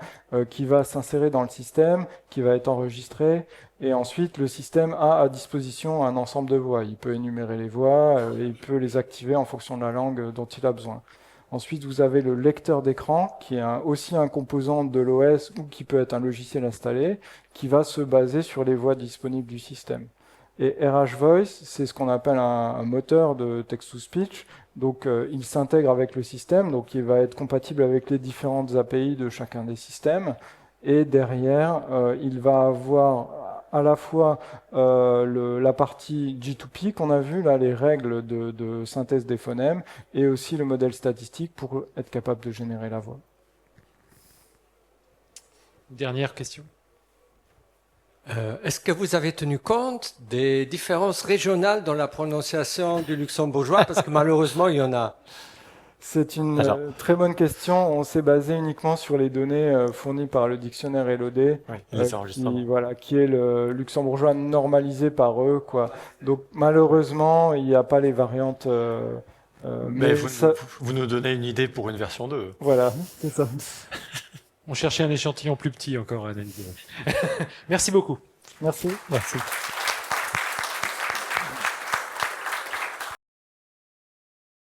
qui va s'insérer dans le système, qui va être enregistré. Et ensuite, le système a à disposition un ensemble de voix. Il peut énumérer les voix et il peut les activer en fonction de la langue dont il a besoin. Ensuite, vous avez le lecteur d'écran, qui est aussi un composant de l'OS ou qui peut être un logiciel installé, qui va se baser sur les voix disponibles du système. Et RH Voice, c'est ce qu'on appelle un moteur de text-to-speech. Donc, il s'intègre avec le système, donc il va être compatible avec les différentes API de chacun des systèmes. Et derrière, il va avoir à la fois la partie G2P qu'on a vu, là, les règles de synthèse des phonèmes, et aussi le modèle statistique pour être capable de générer la voix. Dernière question. Est-ce que vous avez tenu compte des différences régionales dans la prononciation du luxembourgeois? Parce que malheureusement, il y en a. C'est une très bonne question. On s'est basé uniquement sur les données fournies par le dictionnaire Elodé, qui est le luxembourgeois normalisé par eux, quoi. Donc malheureusement, il n'y a pas les variantes. Mais vous nous donnez une idée pour une version 2. Voilà, c'est ça. On cherchait un échantillon plus petit encore à analyser. Merci beaucoup. Merci. Merci.